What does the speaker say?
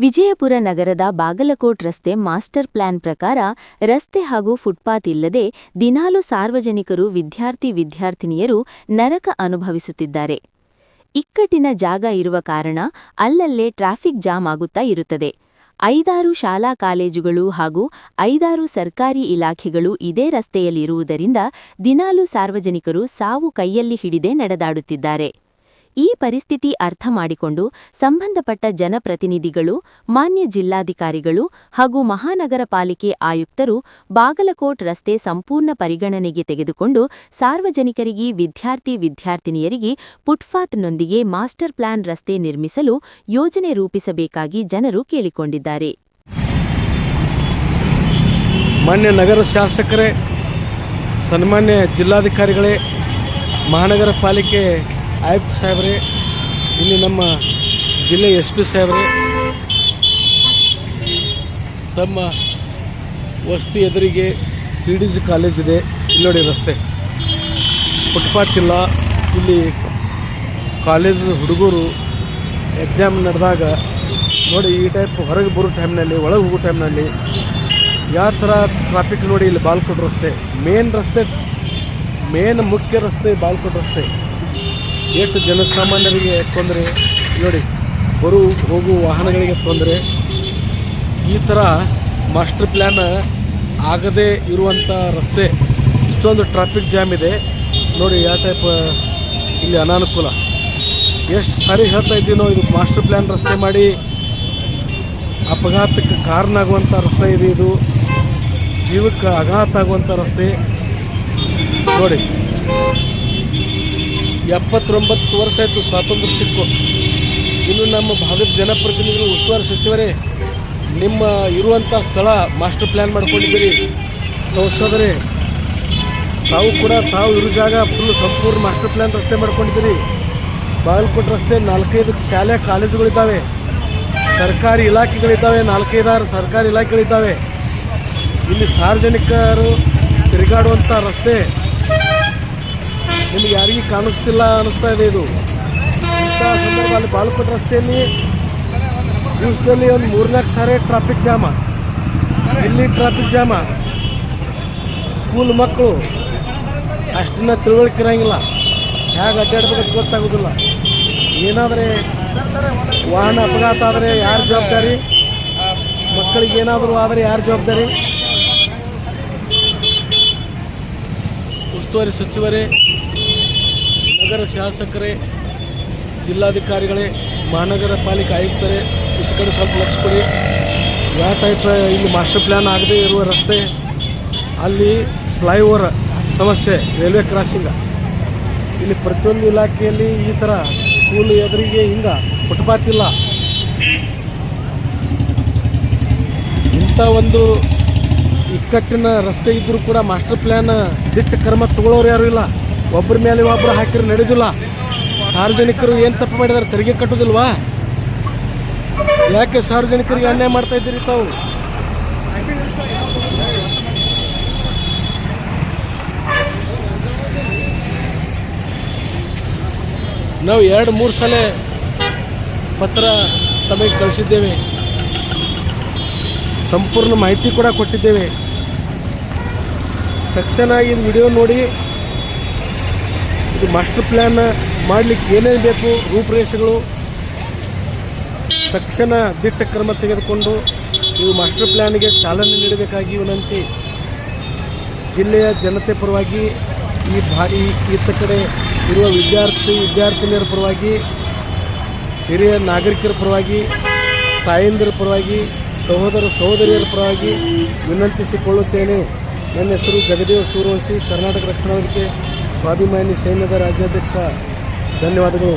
ವಿಜಯಪುರ ನಗರದ ಬಾಗಲಕೋಟ್ ರಸ್ತೆ master plan ಪ್ರಕಾರ ರಸ್ತೆ ಹಾಗೂ ಫುಟ್ಪಾತ್ ಇಲ್ಲದೆ ದಿನಾಲು ಸಾರ್ವಜನಿಕರು ವಿದ್ಯಾರ್ಥಿನಿಯರು ನರಕ ಅನುಭವಿಸುತ್ತಿದ್ದಾರೆ. ಇಕ್ಕಟ್ಟಿನ ಜಾಗ ಇರುವ ಕಾರಣ ಅಲ್ಲಲ್ಲೇ ಟ್ರಾಫಿಕ್ ಜಾಮ್ ಆಗುತ್ತಾ ಇರುತ್ತದೆ. 5-6 ಶಾಲಾ ಕಾಲೇಜುಗಳು ಹಾಗೂ 5-6 ಸರ್ಕಾರಿ ಇಲಾಖೆಗಳು ಇದೇ ರಸ್ತೆಯಲ್ಲಿರುವುದರಿಂದ ದಿನಾಲು ಸಾರ್ವಜನಿಕರು ಸಾವು ಕೈಯಲ್ಲಿ ಹಿಡಿದೇ ನಡೆದಾಡುತ್ತಿದ್ದಾರೆ. ಈ ಪರಿಸ್ಥಿತಿ ಅರ್ಥ ಮಾಡಿಕೊಂಡು ಸಂಬಂಧಪಟ್ಟ ಜನಪ್ರತಿನಿಧಿಗಳು, ಮಾನ್ಯ ಜಿಲ್ಲಾಧಿಕಾರಿಗಳು ಹಾಗೂ ಮಹಾನಗರ ಪಾಲಿಕೆ ಆಯುಕ್ತರು ಬಾಗಲಕೋಟ್ ರಸ್ತೆ ಸಂಪೂರ್ಣ ಪರಿಗಣನೆಗೆ ತೆಗೆದುಕೊಂಡು ಸಾರ್ವಜನಿಕರಿಗೆ ವಿದ್ಯಾರ್ಥಿನಿಯರಿಗೆ ಫುಟ್ಪಾತ್ನೊಂದಿಗೆ ಮಾಸ್ಟರ್ ಪ್ಲಾನ್ ರಸ್ತೆ ನಿರ್ಮಿಸಲು ಯೋಜನೆ ರೂಪಿಸಬೇಕಾಗಿ ಜನರು ಕೇಳಿಕೊಂಡಿದ್ದಾರೆ. ಮಾನ್ಯ ನಗರ ಶಾಸಕರೇ, ಸನ್ಮಾನ್ಯ ಜಿಲ್ಲಾಧಿಕಾರಿಗಳೇ, ಮಹಾನಗರ ಪಾಲಿಕೆ ಆಯುಕ್ತ ಸಾಹೇಬ್ರೆ, ಇಲ್ಲಿ ನಮ್ಮ ಜಿಲ್ಲೆ SP ಸಾಹೇಬ್ರೆ, ತಮ್ಮ ವಸತಿ ಎದುರಿಗೆ PDG ಕಾಲೇಜ್ ಇದೆ. ಇಲ್ಲಿ ನೋಡಿ ರಸ್ತೆ, ಫುಟ್ಪಾತ್ ಇಲ್ಲ. ಇಲ್ಲಿ ಕಾಲೇಜ್ ಹುಡುಗರು ಎಕ್ಸಾಮ್ ನಡೆದಾಗ ನೋಡಿ ಈ ಟೈಪ್ ಹೊರಗೆ ಬರೋ ಟೈಮ್ನಲ್ಲಿ, ಒಳಗೆ ಹೋಗೋ ಟೈಮ್ನಲ್ಲಿ ಯಾವ ಥರ ಟ್ರಾಫಿಕ್ ನೋಡಿ. ಇಲ್ಲಿ ಬಾಗಲಕೋಟ್ ರಸ್ತೆ ಮೇನ್ ಮುಖ್ಯ ರಸ್ತೆ ಬಾಗಲಕೋಟ್ ರಸ್ತೆ. ಎಷ್ಟು ಜನಸಾಮಾನ್ಯರಿಗೆ ತೊಂದರೆ ನೋಡಿ, ಹೋಗು ವಾಹನಗಳಿಗೆ ತೊಂದರೆ. ಈ ಥರ ಮಾಸ್ಟರ್ ಪ್ಲ್ಯಾನ್ ಆಗದೇ ಇರುವಂಥ ರಸ್ತೆ, ಇಷ್ಟೊಂದು ಟ್ರಾಫಿಕ್ ಜಾಮ್ ಇದೆ ನೋಡಿ. ಯಾವ ಟೈಪ್ ಇಲ್ಲಿ ಅನಾನುಕೂಲ. ಎಷ್ಟು ಸಾರಿ ಹೇಳ್ತಾ ಇದ್ದೀನೋ, ಇದು ಮಾಸ್ಟರ್ ಪ್ಲ್ಯಾನ್ ರಸ್ತೆ ಮಾಡಿ ಅಪಘಾತಕ್ಕೆ ಕಾರಣ ಆಗುವಂಥ ರಸ್ತೆ ಇದೆ. ಇದು ಜೀವಕ್ಕೆ ಆಘಾತ ಆಗುವಂಥ ರಸ್ತೆ ನೋಡಿ. 79 ವರ್ಷ ಆಯಿತು ಸ್ವಾತಂತ್ರ್ಯ ಸಿಕ್ಕು. ಇನ್ನು ನಮ್ಮ ಭಾಗದ ಜನಪ್ರತಿನಿಧಿಗಳು, ಉಸ್ತುವಾರಿ ಸಚಿವರೇ, ನಿಮ್ಮ ಇರುವಂಥ ಸ್ಥಳ ಮಾಸ್ಟರ್ ಪ್ಲ್ಯಾನ್ ಮಾಡ್ಕೊಂಡಿದ್ದೀರಿ. ಸಂಸದರೇ, ತಾವು ಇರೋ ಜಾಗ ಫುಲ್ ಸಂಪೂರ್ಣ ಮಾಸ್ಟರ್ ಪ್ಲ್ಯಾನ್ ರಸ್ತೆ ಮಾಡ್ಕೊಂಡಿದ್ದೀರಿ. ಬಾಗಲಕೋಟೆ ರಸ್ತೆ 4-5 ಶಾಲೆ ಕಾಲೇಜುಗಳಿದ್ದಾವೆ, ಸರ್ಕಾರಿ ಇಲಾಖೆಗಳಿದ್ದಾವೆ, 4-5 ಸರ್ಕಾರಿ ಇಲಾಖೆಗಳಿದ್ದಾವೆ. ಇಲ್ಲಿ ಸಾರ್ವಜನಿಕರು ತಿರುಗಾಡುವಂಥ ರಸ್ತೆ ನಿಮಗೆ ಯಾರಿಗೂ ಕಾಣಿಸ್ತಿಲ್ಲ ಅನ್ನಿಸ್ತಾ ಇದೆ. ಇದು ಇಂಥ ಸಂದರ್ಭದಲ್ಲಿ ಬಾಗಲಕೋಟೆ ರಸ್ತೆಯಲ್ಲಿ ದಿವಸದಲ್ಲಿ ಒಂದು 3-4 ಸಾರಿ ಟ್ರಾಫಿಕ್ ಜಾಮ. ಇಲ್ಲಿ ಟ್ರಾಫಿಕ್ ಜಾಮ. ಸ್ಕೂಲ್ ಮಕ್ಕಳು ಅಷ್ಟನ್ನ ತಿಳುವಳಿಕೆ ಇರೋಂಗಿಲ್ಲ, ಹೇಗೆ ಅಡ್ಡಾಡ್ಬೇಕಂತ ಗೊತ್ತಾಗೋದಿಲ್ಲ. ಏನಾದರೆ ವಾಹನ ಅಪಘಾತ ಆದರೆ ಯಾರು ಜವಾಬ್ದಾರಿ? ಮಕ್ಕಳಿಗೆ ಏನಾದರೂ ಆದರೆ ಯಾರು ಜವಾಬ್ದಾರಿ? ಉಸ್ತುವಾರಿ ಸಚಿವರೇ, ನಗರ ಶಾಸಕರೇ, ಜಿಲ್ಲಾಧಿಕಾರಿಗಳೇ, ಮಹಾನಗರ ಪಾಲಿಕೆ ಆಯುಕ್ತರೇ, ಇತ್ತ ಕಡೆ ಸ್ವಲ್ಪ ಲಕ್ಷ ಕೊಡಿ. ಯಾವ ಟೈಪ್ ಇಲ್ಲಿ ಮಾಸ್ಟರ್ ಪ್ಲ್ಯಾನ್ ಆಗದೇ ಇರುವ ರಸ್ತೆ, ಅಲ್ಲಿ ಫ್ಲೈಓವರ್ ಸಮಸ್ಯೆ, ರೈಲ್ವೆ ಕ್ರಾಸಿಂಗ, ಇಲ್ಲಿ ಪ್ರತಿಯೊಂದು ಇಲಾಖೆಯಲ್ಲಿ ಈ ಥರ ಸ್ಕೂಲ್ ಎದುರಿಗೆ ಹಿಂಗೆ ಫುಟ್ಪಾತ್ ಇಲ್ಲ. ಇಂಥ ಒಂದು ಇಕ್ಕಟ್ಟಿನ ರಸ್ತೆ ಇದ್ದರೂ ಕೂಡ ಮಾಸ್ಟರ್ ಪ್ಲ್ಯಾನ್ ದಿಟ್ಟ ಕ್ರಮ ತಗೊಳ್ಳೋರು ಯಾರೂ ಇಲ್ಲ. ಒಬ್ಬರ ಮೇಲೆ ಒಬ್ಬರು ಹಾಕಿದ್ರೆ ನಡೆಯೋದಿಲ್ಲ. ಸಾರ್ವಜನಿಕರು ಏನು ತಪ್ಪು ಮಾಡಿದ್ದಾರೆ? ತೆರಿಗೆ ಕಟ್ಟೋದಿಲ್ವಾ? ಯಾಕೆ ಸಾರ್ವಜನಿಕರಿಗೆ ಅನ್ಯಾಯ ಮಾಡ್ತಾ ಇದ್ದೀರಿ ತಾವು? ನಾವು 2-3 ಸಲ ಪತ್ರ ತಮಗೆ ಕಳಿಸಿದ್ದೇವೆ, ಸಂಪೂರ್ಣ ಮಾಹಿತಿ ಕೂಡ ಕೊಟ್ಟಿದ್ದೇವೆ. ತಕ್ಷಣ ಇದು ವಿಡಿಯೋ ನೋಡಿ, ಇದು ಮಾಸ್ಟರ್ ಪ್ಲ್ಯಾನ್ ಮಾಡಲಿಕ್ಕೆ ಏನೇನು ಬೇಕು, ರೂಪುರೇಷೆಗಳು, ತಕ್ಷಣ ದಿಟ್ಟ ಕ್ರಮ ತೆಗೆದುಕೊಂಡು ನೀವು ಮಾಸ್ಟರ್ ಪ್ಲ್ಯಾನ್ಗೆ ಚಾಲನೆ ನೀಡಬೇಕಾಗಿ ವಿನಂತಿ. ಜಿಲ್ಲೆಯ ಜನತೆ ಪರವಾಗಿ, ಈತ ಕಡೆ ಇರುವ ವಿದ್ಯಾರ್ಥಿನಿಯರ ಪರವಾಗಿ, ಹಿರಿಯ ನಾಗರಿಕರ ಪರವಾಗಿ, ತಾಯಂದಿರ ಪರವಾಗಿ, ಸಹೋದರಿಯರ ಪರವಾಗಿ ವಿನಂತಿಸಿಕೊಳ್ಳುತ್ತೇನೆ. ನನ್ನ ಹೆಸರು ಜಗದೇವ ಸೂರ್ಯವಂಶಿ, ಕರ್ನಾಟಕ ರಕ್ಷಣಾ ವೇದಿಕೆ ಸ್ವಾಭಿಮಾನಿ ಸೈನ್ಯದ ರಾಜ್ಯಾಧ್ಯಕ್ಷ. ಧನ್ಯವಾದಗಳು.